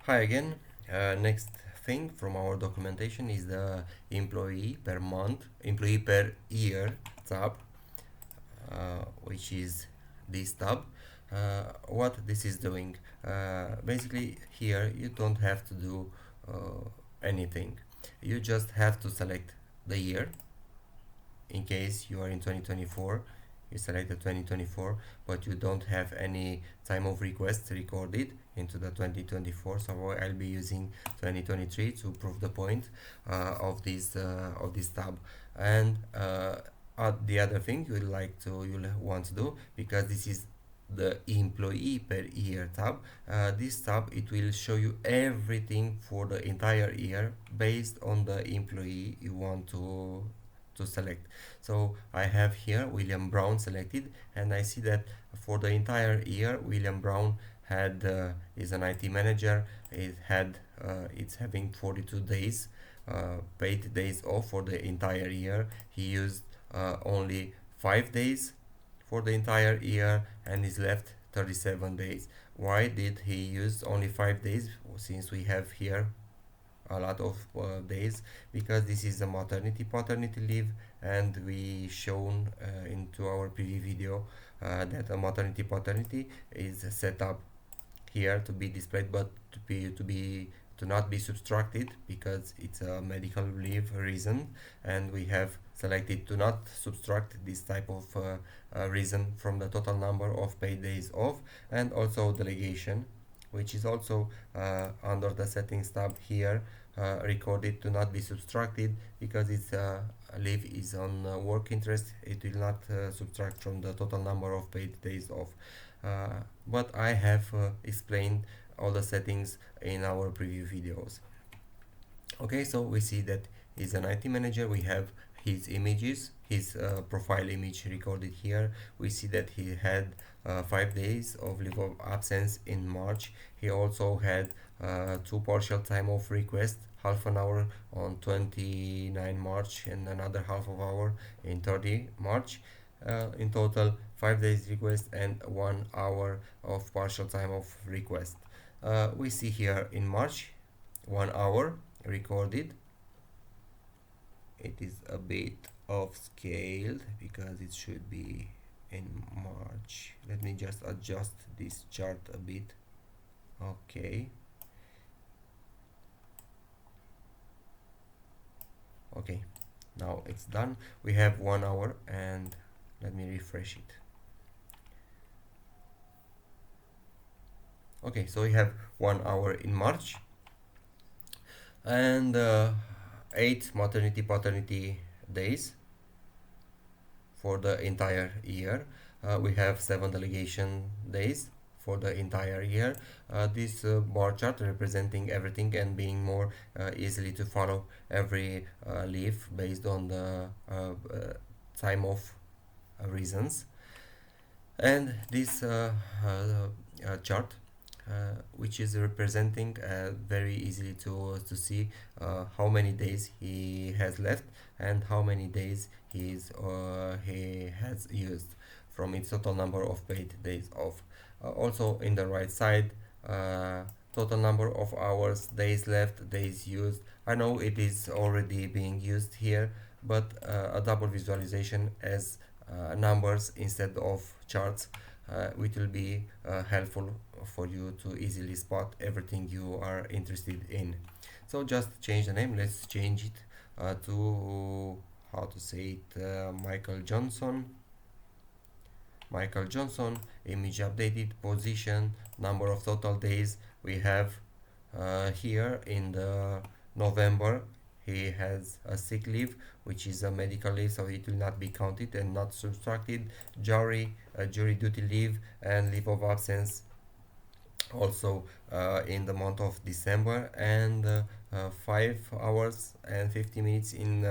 Hi again. Next thing from our documentation is the employee per month, employee per year tab, which is this tab. What this is doing? Basically, here you don't have to do anything. You just have to select the year. In case you are in 2024, you select the 2024, but you don't have any time of request recorded into the 2024, so I'll be using 2023 to prove the point of this tab. And the other thing you'll want to do, because this is the employee per year tab, this tab, it will show you everything for the entire year based on the employee you want to select. So I have here William Brown selected, and I see that for the entire year William Brown had is an IT manager. It's having 42 days paid days off for the entire year. He used only 5 days for the entire year and is left 37 days. Why did he use only 5 days, since we have here a lot of days? Because this is a maternity paternity leave, and we shown into our previous video that a maternity paternity is set up here to be displayed, but to not be subtracted, because it's a medical leave reason, and we have selected to not subtract this type of reason from the total number of paid days off. And also delegation, which is also under the settings tab here, recorded to not be subtracted, because its leave is on work interest. It will not subtract from the total number of paid days off. But I have explained all the settings in our preview videos. Okay, so we see that he's an IT manager. We have his images, his profile image recorded here. We see that he had 5 days of leave of absence in March. He also had 2 partial time off requests, half an hour on 29 March and another half of hour in 30 March. In total 5 days request and 1 hour of partial time off request. We see here in March 1 hour recorded. It is a bit off scaled because it should be in March. Let me just adjust this chart a bit. Okay. Okay, now it's done. We have 1 hour, and let me refresh it. Okay, so we have 1 hour in March, and 8 maternity paternity days for the entire year. We have 7 delegation days for the entire year. This bar chart representing everything and being more easily to follow every leaf based on the time of reasons. And this chart, which is representing very easily to see how many days he has left and how many days he has used from its total number of paid days off. Also in the right side, total number of hours, days left, days used. I know it is already being used here, but a double visualization as numbers instead of charts, which will be helpful for you to easily spot everything you are interested in. So just change the name. Let's change it to, how to say it, Michael Johnson. Michael Johnson, image updated, position, number of total days. We have here in the November, he has a sick leave, which is a medical leave, so it will not be counted and not subtracted. Jury duty leave and leave of absence also in the month of December, and 5 hours and 50 minutes in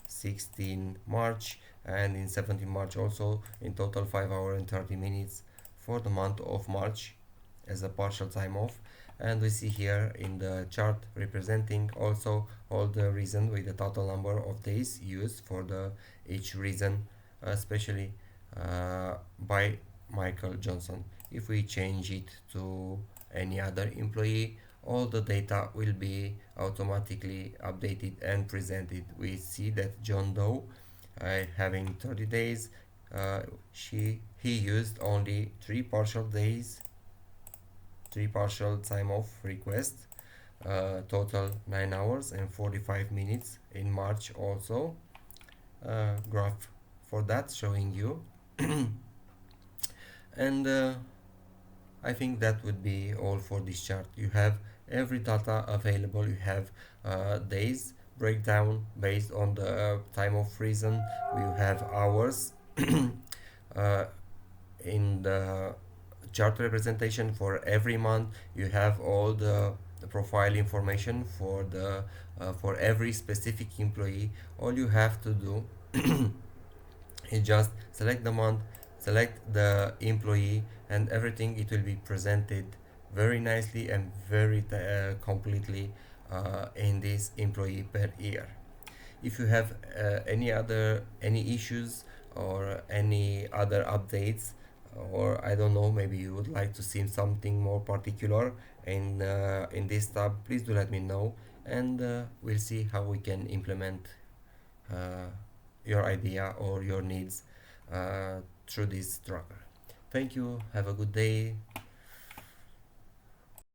16 March, and in 17 March also. In total 5 hours and 30 minutes for the month of March as a partial time off. And we see here in the chart representing also all the reason with the total number of days used for the each reason, especially by Michael Johnson. If we change it to any other employee, all the data will be automatically updated and presented. We see that John Doe, having 30 days, he used only 3 partial time off request, total 9 hours and 45 minutes. In March also, graph for that showing you. And I think that would be all for this chart. You have every data available. You have days breakdown based on the time of reason. You have hours uh, in the chart representation for every month. You have all the profile information for every specific employee. All you have to do is just select the month, select the employee, and everything it will be presented very nicely and very completely in this employee per year. If you have any issues or any other updates, or I don't know, maybe you would like to see something more particular in this tab, please do let me know, and we'll see how we can implement uh, your idea or your needs through this tracker. Thank you. Have a good day.